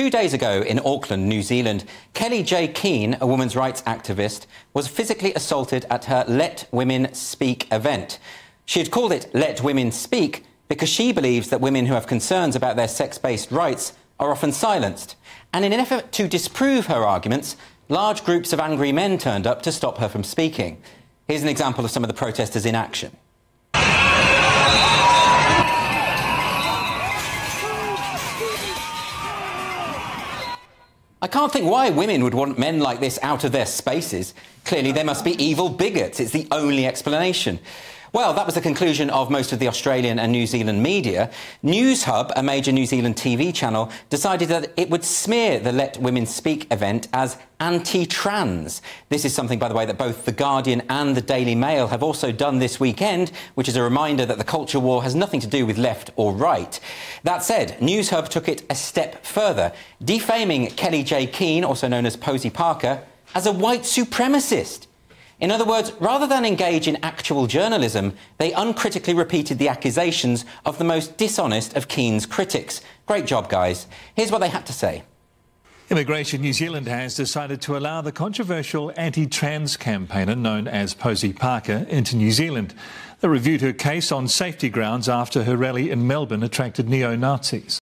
2 days ago in Auckland, New Zealand, Kelly J. Keane, a women's rights activist, was physically assaulted at her Let Women Speak event. She had called it Let Women Speak because she believes that women who have concerns about their sex-based rights are often silenced. And in an effort to disprove her arguments, large groups of angry men turned up to stop her from speaking. Here's an example of some of the protesters in action. I can't think why women would want men like this out of their spaces. Clearly, they must be evil bigots. It's the only explanation. Well, that was the conclusion of most of the Australian and New Zealand media. NewsHub, a major New Zealand TV channel, decided that it would smear the Let Women Speak event as anti-trans. This is something, by the way, that both The Guardian and the Daily Mail have also done this weekend, which is a reminder that the culture war has nothing to do with left or right. That said, NewsHub took it a step further, defaming Kelly J. Keane, also known as Posie Parker, as a white supremacist. In other words, rather than engage in actual journalism, they uncritically repeated the accusations of the most dishonest of Keane's critics. Great job, guys. Here's what they had to say. Immigration New Zealand has decided to allow the controversial anti-trans campaigner known as Posie Parker into New Zealand. They reviewed her case on safety grounds after her rally in Melbourne attracted neo-Nazis.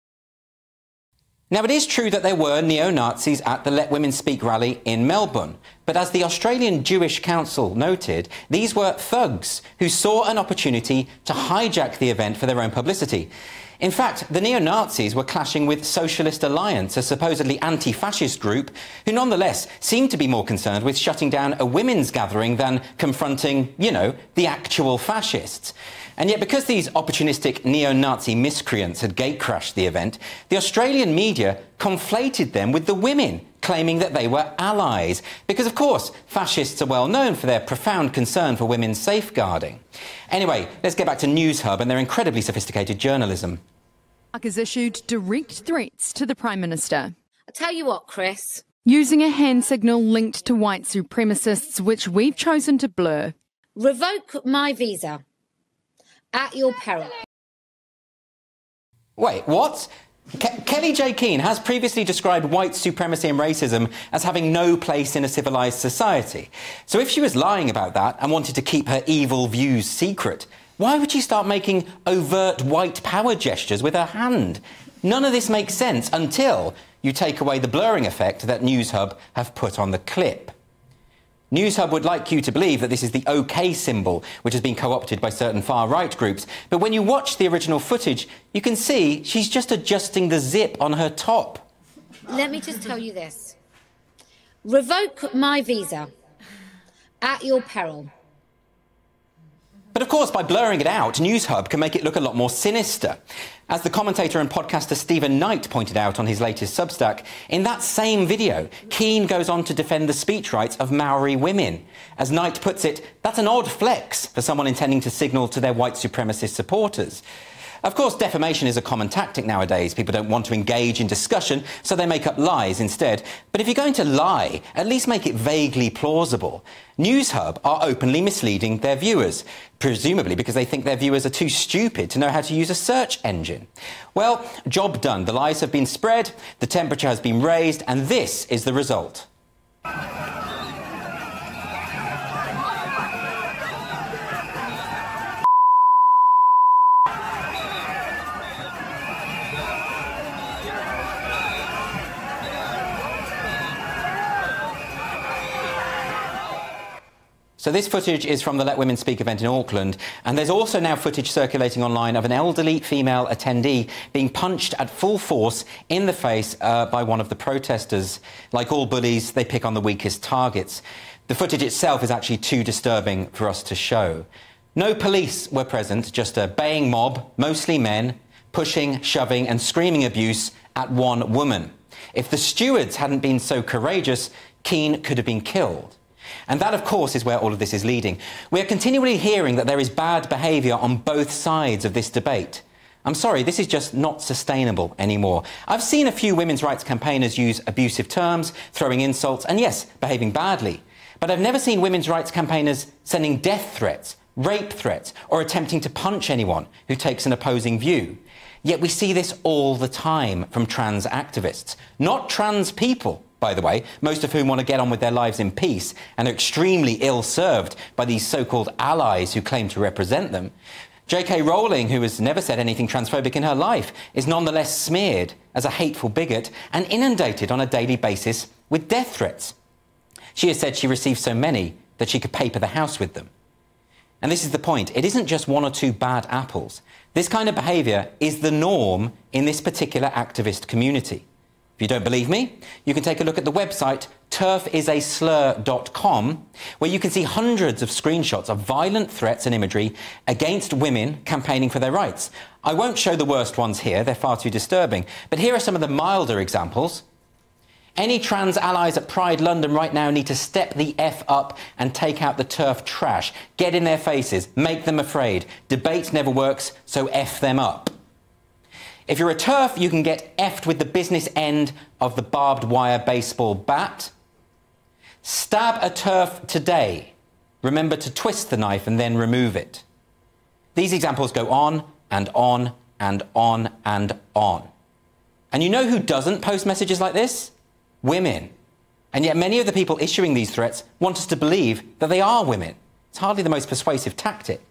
Now, it is true that there were neo-Nazis at the Let Women Speak rally in Melbourne, but as the Australian Jewish Council noted, these were thugs who saw an opportunity to hijack the event for their own publicity. In fact, the neo-Nazis were clashing with Socialist Alliance, a supposedly anti-fascist group, who nonetheless seemed to be more concerned with shutting down a women's gathering than confronting, you know, the actual fascists. And yet, because these opportunistic neo-Nazi miscreants had gatecrashed the event, the Australian media conflated them with the women, claiming that they were allies. Because, of course, fascists are well known for their profound concern for women's safeguarding. Anyway, let's get back to NewsHub and their incredibly sophisticated journalism. Has issued direct threats to the Prime Minister. I tell you what, Chris. Using a hand signal linked to white supremacists, which we've chosen to blur. Revoke my visa. At your peril. Wait, what? Kelly J. Keane has previously described white supremacy and racism as having no place in a civilised society. So if she was lying about that and wanted to keep her evil views secret, why would she start making overt white power gestures with her hand? None of this makes sense until you take away the blurring effect that NewsHub have put on the clip. NewsHub would like you to believe that this is the OK symbol, which has been co-opted by certain far-right groups. But when you watch the original footage, you can see she's just adjusting the zip on her top. Let me just tell you this. Revoke my visa. At your peril. But of course, by blurring it out, NewsHub can make it look a lot more sinister. As the commentator and podcaster Stephen Knight pointed out on his latest Substack, in that same video, Keane goes on to defend the speech rights of Maori women. As Knight puts it, that's an odd flex for someone intending to signal to their white supremacist supporters. Of course, defamation is a common tactic nowadays. People don't want to engage in discussion, so they make up lies instead. But if you're going to lie, at least make it vaguely plausible. NewsHub are openly misleading their viewers, presumably because they think their viewers are too stupid to know how to use a search engine. Well, job done. The lies have been spread, the temperature has been raised, and this is the result. So this footage is from the Let Women Speak event in Auckland, and there's also now footage circulating online of an elderly female attendee being punched at full force in the face by one of the protesters. Like all bullies, they pick on the weakest targets. The footage itself is actually too disturbing for us to show. No police were present, just a baying mob, mostly men, pushing, shoving and screaming abuse at one woman. If the stewards hadn't been so courageous, Keane could have been killed. And that, of course, is where all of this is leading. We are continually hearing that there is bad behaviour on both sides of this debate. I'm sorry, this is just not sustainable anymore. I've seen a few women's rights campaigners use abusive terms, throwing insults, and yes, behaving badly. But I've never seen women's rights campaigners sending death threats, rape threats, or attempting to punch anyone who takes an opposing view. Yet we see this all the time from trans activists. Not trans people, by the way, most of whom want to get on with their lives in peace and are extremely ill-served by these so-called allies who claim to represent them. J.K. Rowling, who has never said anything transphobic in her life, is nonetheless smeared as a hateful bigot and inundated on a daily basis with death threats. She has said she received so many that she could paper the house with them. And this is the point. It isn't just one or two bad apples. This kind of behaviour is the norm in this particular activist community. If you don't believe me, you can take a look at the website turfisaslur.com, where you can see hundreds of screenshots of violent threats and imagery against women campaigning for their rights. I won't show the worst ones here, they're far too disturbing, but here are some of the milder examples. Any trans allies at Pride London right now need to step the F up and take out the TERF trash. Get in their faces, make them afraid. Debate never works, so F them up. If you're a TERF, you can get F'd with the business end of the barbed wire baseball bat. Stab a TERF today. Remember to twist the knife and then remove it. These examples go on and on and on and on. And you know who doesn't post messages like this? Women. And yet many of the people issuing these threats want us to believe that they are women. It's hardly the most persuasive tactic.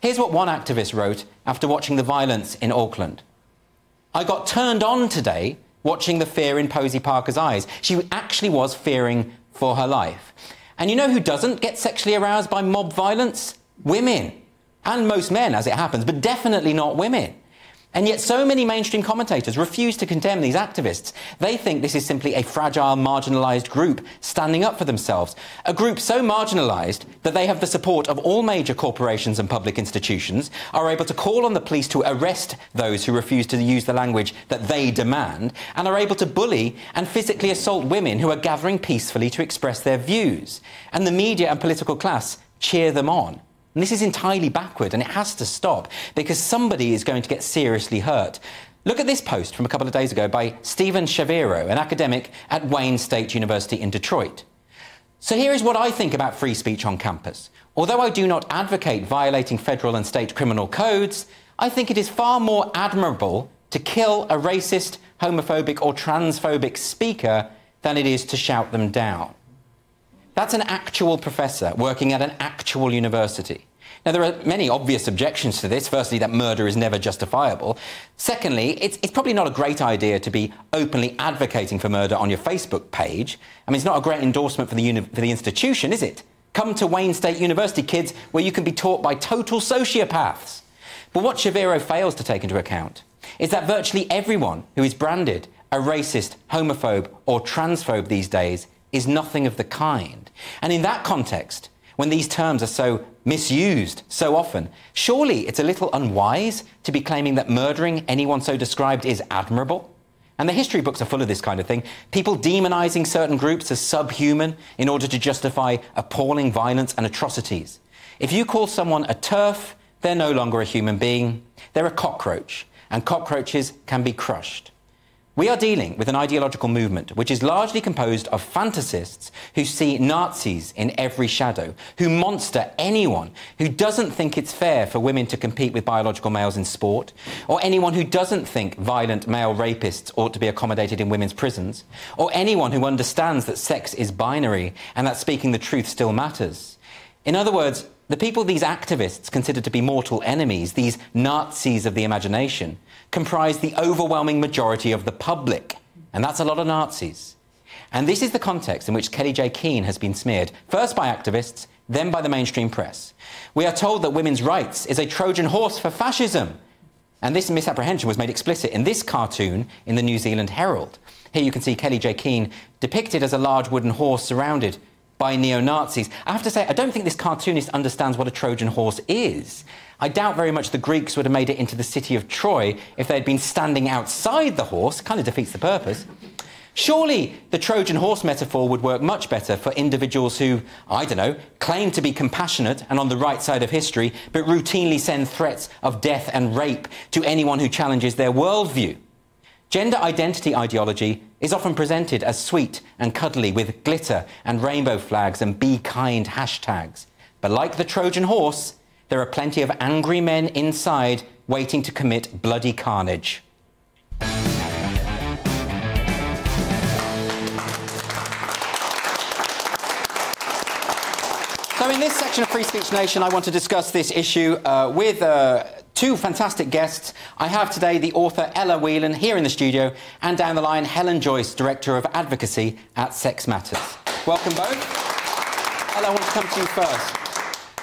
Here's what one activist wrote after watching the violence in Auckland. I got turned on today watching the fear in Posie Parker's eyes. She actually was fearing for her life. And you know who doesn't get sexually aroused by mob violence? Women. And most men, as it happens, but definitely not women. And yet so many mainstream commentators refuse to condemn these activists. They think this is simply a fragile, marginalised group standing up for themselves. A group so marginalised that they have the support of all major corporations and public institutions, are able to call on the police to arrest those who refuse to use the language that they demand, and are able to bully and physically assault women who are gathering peacefully to express their views. And the media and political class cheer them on. And this is entirely backward, and it has to stop, because somebody is going to get seriously hurt. Look at this post from a couple of days ago by Stephen Shaviro, an academic at Wayne State University in Detroit. So here is what I think about free speech on campus. Although I do not advocate violating federal and state criminal codes, I think it is far more admirable to kill a racist, homophobic or transphobic speaker than it is to shout them down. That's an actual professor working at an actual university. Now, there are many obvious objections to this. Firstly, that murder is never justifiable. Secondly, it's probably not a great idea to be openly advocating for murder on your Facebook page. I mean, it's not a great endorsement for the institution, is it? Come to Wayne State University, kids, where you can be taught by total sociopaths. But what Shaviro fails to take into account is that virtually everyone who is branded a racist, homophobe or transphobe these days is nothing of the kind. And in that context, when these terms are so misused so often, surely it's a little unwise to be claiming that murdering anyone so described is admirable. And the history books are full of this kind of thing. People demonising certain groups as subhuman in order to justify appalling violence and atrocities. If you call someone a TERF, they're no longer a human being. They're a cockroach, and cockroaches can be crushed. We are dealing with an ideological movement which is largely composed of fantasists who see Nazis in every shadow, who monster anyone who doesn't think it's fair for women to compete with biological males in sport, or anyone who doesn't think violent male rapists ought to be accommodated in women's prisons, or anyone who understands that sex is binary and that speaking the truth still matters. In other words, the people these activists consider to be mortal enemies, these Nazis of the imagination, comprise the overwhelming majority of the public. And that's a lot of Nazis. And this is the context in which Kelly J. Keane has been smeared, first by activists, then by the mainstream press. We are told that women's rights is a Trojan horse for fascism. And this misapprehension was made explicit in this cartoon in the New Zealand Herald. Here you can see Kelly J. Keane depicted as a large wooden horse surrounded by neo-Nazis. I have to say, I don't think this cartoonist understands what a Trojan horse is. I doubt very much the Greeks would have made it into the city of Troy if they'd been standing outside the horse. Kind of defeats the purpose. Surely the Trojan horse metaphor would work much better for individuals who, I don't know, claim to be compassionate and on the right side of history, but routinely send threats of death and rape to anyone who challenges their worldview. Gender identity ideology is often presented as sweet and cuddly with glitter and rainbow flags and be kind hashtags. But like the Trojan horse, there are plenty of angry men inside waiting to commit bloody carnage. So in this section of Free Speech Nation, I want to discuss this issue with two fantastic guests. I have today the author Ella Whelan here in the studio, and down the line, Helen Joyce, Director of Advocacy at Sex Matters. Welcome both. Ella, I want to come to you first.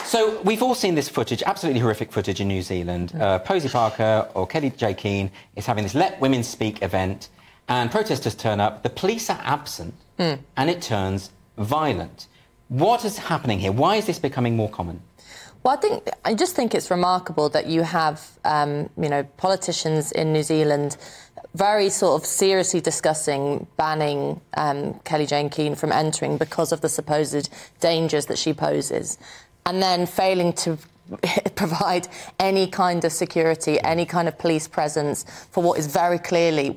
So we've all seen this footage, absolutely horrific footage in New Zealand. Posie Parker or Kelly J. Keane is having this Let Women Speak event, and protesters turn up, the police are absent, and it turns violent. What is happening here? Why is this becoming more common? Well, I just think it's remarkable that you have, politicians in New Zealand very sort of seriously discussing banning Kelly Jane Keane from entering because of the supposed dangers that she poses, and then failing to provide any kind of security, any kind of police presence for what was very clearly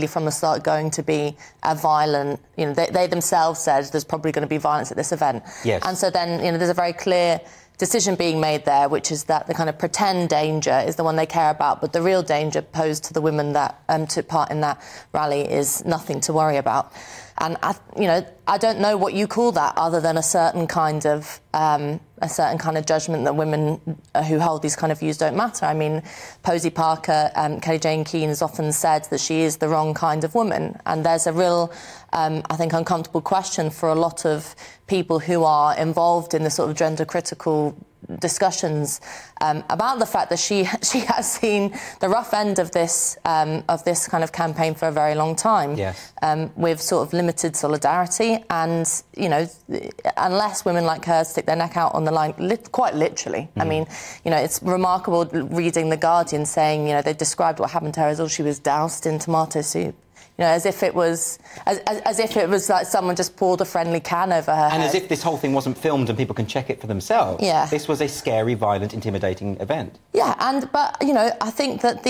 from the start going to be a violent, they themselves said there's probably going to be violence at this event. Yes. And so then, there's a very clear decision being made there, which is that the kind of pretend danger is the one they care about, but the real danger posed to the women that took part in that rally is nothing to worry about. And I don't know what you call that other than a certain kind of judgment that women who hold these kind of views don't matter. I mean, Posie Parker, Kelly Jane Keane has often said that she is the wrong kind of woman, and there's a real, uncomfortable question for a lot of people who are involved in the sort of gender critical discussions about the fact that she has seen the rough end of this kind of campaign for a very long time. Yes. With sort of limited solidarity, and unless women like her stick their neck out on the line, quite literally. I mean, it's remarkable reading The Guardian saying, they described what happened to her as though she was doused in tomato soup. As if it was like someone just poured a friendly can over her head. And as if this whole thing wasn't filmed and people can check it for themselves. Yeah. This was a scary, violent, intimidating event. Yeah, but I think that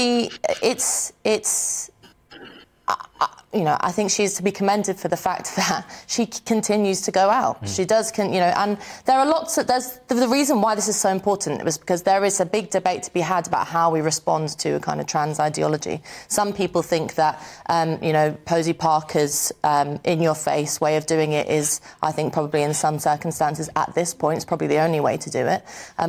I think she's to be commended for the fact that she continues to go out. She does, and there are lots of... The reason why this is so important was because there is a big debate to be had about how we respond to a kind of trans ideology. Some people think that, Posie Parker's in-your-face way of doing it is, I think, probably in some circumstances at this point, it's probably the only way to do it.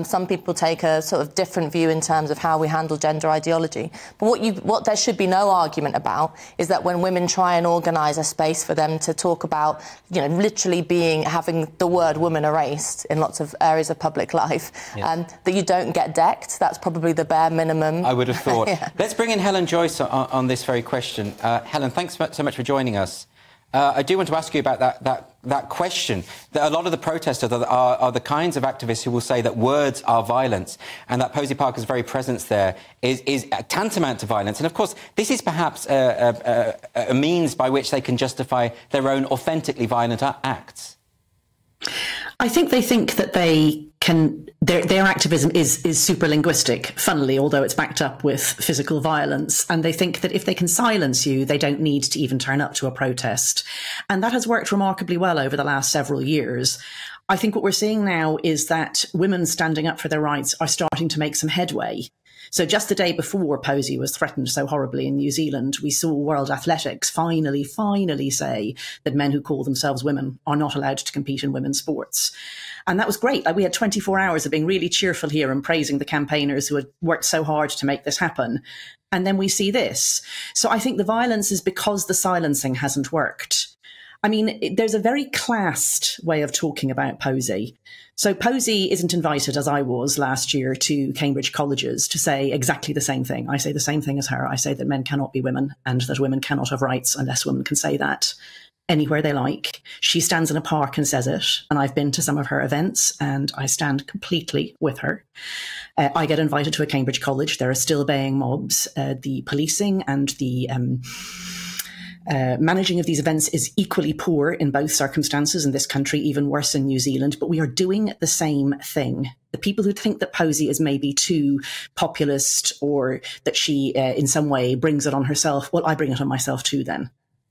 Some people take a sort of different view in terms of how we handle gender ideology. But what there should be no argument about is that when women try and organise a space for them to talk about, literally having the word woman erased in lots of areas of public life, yes. That you don't get decked. That's probably the bare minimum. I would have thought. Yeah. Let's bring in Helen Joyce on this very question. Helen, thanks so much for joining us. I do want to ask you about that question. That a lot of the protesters are the kinds of activists who will say that words are violence, and that Posie Parker's very presence there is tantamount to violence. And of course, this is perhaps a means by which they can justify their own authentically violent acts. I think they think that they can. Their activism is super linguistic, funnily, although it's backed up with physical violence. And they think that if they can silence you, they don't need to even turn up to a protest. And that has worked remarkably well over the last several years. I think what we're seeing now is that women standing up for their rights are starting to make some headway. So just the day before Posie was threatened so horribly in New Zealand, we saw World Athletics finally say that men who call themselves women are not allowed to compete in women's sports. And that was great. We had 24 hours of being really cheerful here and praising the campaigners who had worked so hard to make this happen. And then we see this. So I think the violence is because the silencing hasn't worked. I mean, there's a very classed way of talking about Posie. So Posie isn't invited, as I was last year, to Cambridge colleges to say exactly the same thing. I say the same thing as her. I say that men cannot be women and that women cannot have rights unless women can say that anywhere they like. She stands in a park and says it. And I've been to some of her events and I stand completely with her. I get invited to a Cambridge college. There are still baying mobs. The policing and the managing of these events is equally poor in both circumstances in this country, even worse in New Zealand, but we are doing the same thing. The people who think that Posie is maybe too populist or that she in some way brings it on herself, well, I bring it on myself too then.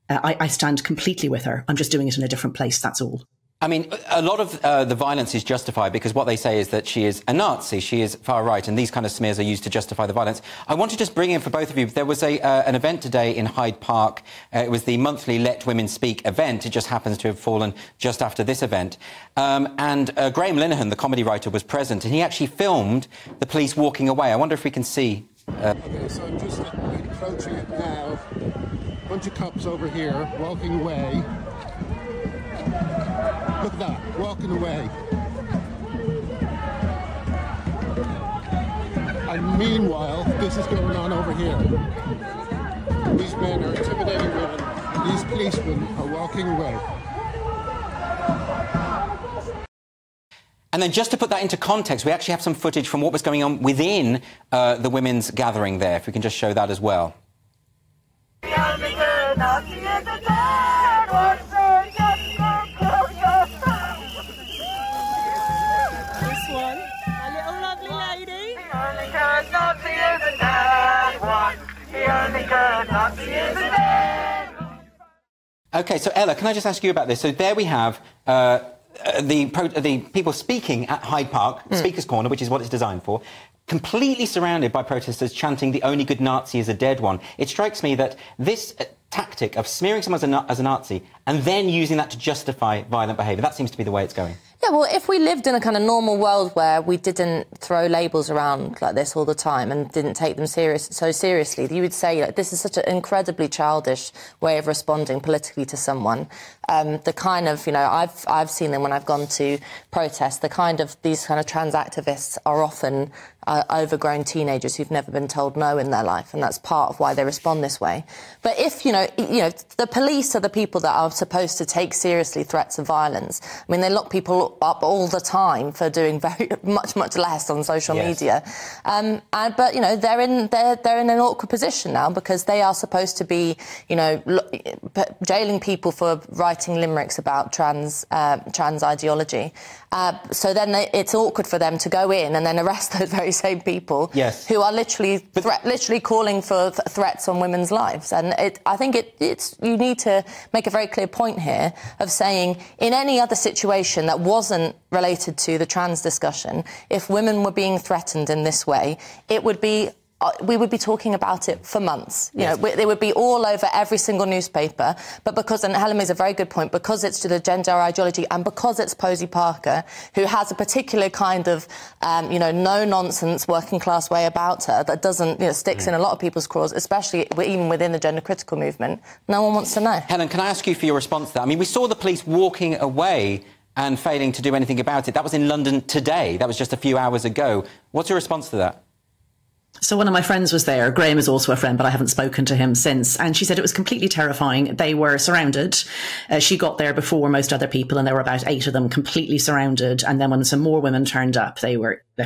I stand completely with her. I'm just doing it in a different place, that's all. I mean, a lot of the violence is justified because what they say is that she is a Nazi, she is far right, and these kind of smears are used to justify the violence. I want to just bring in for both of you, there was an event today in Hyde Park. It was the monthly Let Women Speak event. It just happens to have fallen just after this event. And Graham Linehan, the comedy writer, was present, and he actually filmed the police walking away. I wonder if we can see... OK, so I'm just approaching it now. A bunch of cops over here, walking away. Look at that, walking away. And meanwhile, this is going on over here. These men are intimidating women. These policemen are walking away. And then just to put that into context, we actually have some footage from what was going on within the women's gathering there, if we can just show that as well. OK, so Ella, can I just ask you about this? So there we have the people speaking at Hyde Park, Speaker's Corner, which is what it's designed for, completely surrounded by protesters chanting, "The only good Nazi is a dead one." It strikes me that this tactic of smearing someone as a Nazi and then using that to justify violent behaviour, that seems to be the way it's going. Yeah, well, if we lived in a kind of normal world where we didn't throw labels around like this all the time and didn't take them so seriously, you would say like, this is such an incredibly childish way of responding politically to someone. The kind of, you know, I've seen them when I've gone to protests. These kind of trans activists are often overgrown teenagers who've never been told no in their life, and that's part of why they respond this way. But if, you know, the police are the people that are supposed to take seriously threats of violence. I mean, they lock people up all the time for doing very much less on social media. But you know, they're in an awkward position now because they are supposed to be, you know, jailing people for writing limericks about trans ideology. So then it's awkward for them to go in and then arrest those very same people who are literally calling for threats on women's lives. And I think you need to make a very clear point here of saying in any other situation that wasn't related to the trans discussion, if women were being threatened in this way, we would be talking about it for months. You know, they would be all over every single newspaper. But because, and Helen makes a very good point, because it's to the gender ideology and because it's Posie Parker, who has a particular kind of, you know, no-nonsense working-class way about her that doesn't, you know, sticks in a lot of people's craws, especially even within the gender-critical movement, no one wants to know. Helen, can I ask you for your response to that? I mean, we saw the police walking away and failing to do anything about it. That was in London today. That was just a few hours ago. What's your response to that? So one of my friends was there. Graham is also a friend, but I haven't spoken to him since. And she said it was completely terrifying. They were surrounded. She got there before most other people, and there were about 8 of them completely surrounded. And then when some more women turned up, they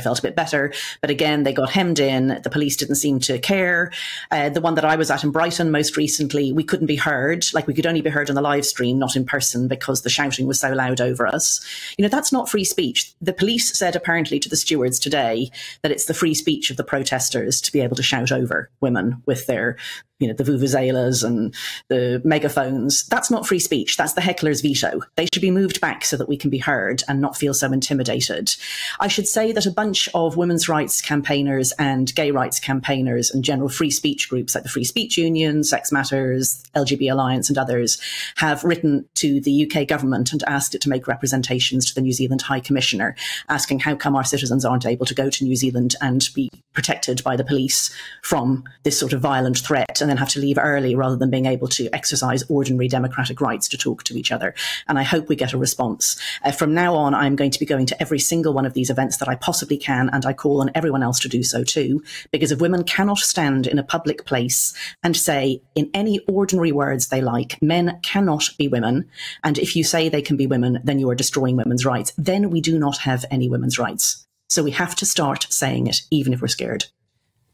felt a bit better. But again, they got hemmed in. The police didn't seem to care. The one that I was at in Brighton most recently, we couldn't be heard. Like, we could only be heard on the live stream, not in person, because the shouting was so loud over us. You know, that's not free speech. The police said apparently to the stewards today that it's the free speech of the protesters to be able to shout over women with their, you know, the vuvuzelas and the megaphones. That's not free speech. That's the heckler's veto. They should be moved back so that we can be heard and not feel so intimidated. I should say that a bunch of women's rights campaigners and gay rights campaigners and general free speech groups like the Free Speech Union, Sex Matters, LGBT Alliance and others have written to the UK government and asked it to make representations to the New Zealand High Commissioner, asking how come our citizens aren't able to go to New Zealand and be protected by the police from this sort of violent threat and then have to leave early rather than being able to exercise ordinary democratic rights to talk to each other. And I hope we get a response. From now on, I'm going to be going to every single one of these events that I possibly can, and I call on everyone else to do so too, because if women cannot stand in a public place and say in any ordinary words they like, men cannot be women, and if you say they can be women, then you are destroying women's rights, then we do not have any women's rights. So we have to start saying it, even if we're scared.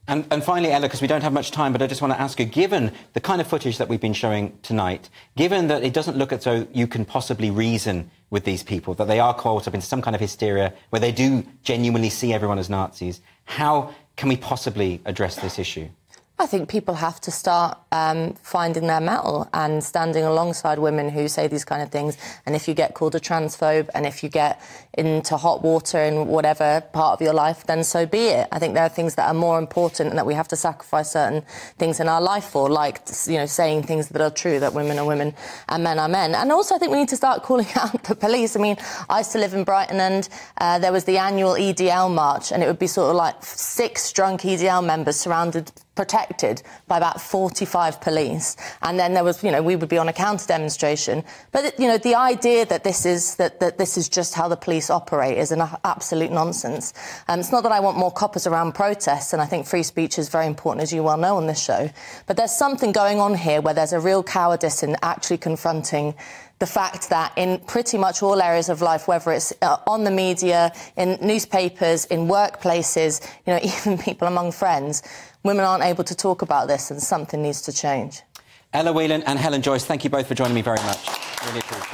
And finally, Ella, because we don't have much time, but I just want to ask you, given the kind of footage that we've been showing tonight, given that it doesn't look as though you can possibly reason with these people, that they are caught up in some kind of hysteria where they do genuinely see everyone as Nazis, how can we possibly address this issue? I think people have to start finding their mettle and standing alongside women who say these kind of things. And if you get called a transphobe and if you get into hot water in whatever part of your life, then so be it. I think there are things that are more important and that we have to sacrifice certain things in our life for, like, you know, saying things that are true, that women are women and men are men. And also I think we need to start calling out the police. I mean, I used to live in Brighton, and there was the annual EDL march, and it would be sort of like 6 drunk EDL members surrounded, protected by about 45 police, and then there was, you know, we would be on a counter demonstration. But you know, the idea that this is just how the police operate is an absolute nonsense. It's not that I want more coppers around protests, and I think free speech is very important, as you well know, on this show. But there's something going on here where there's a real cowardice in actually confronting the fact that in pretty much all areas of life, whether it's on the media, in newspapers, in workplaces, you know, even people among friends, women aren't able to talk about this, and something needs to change. Ella Whelan and Helen Joyce, thank you both for joining me very much. Really appreciate it.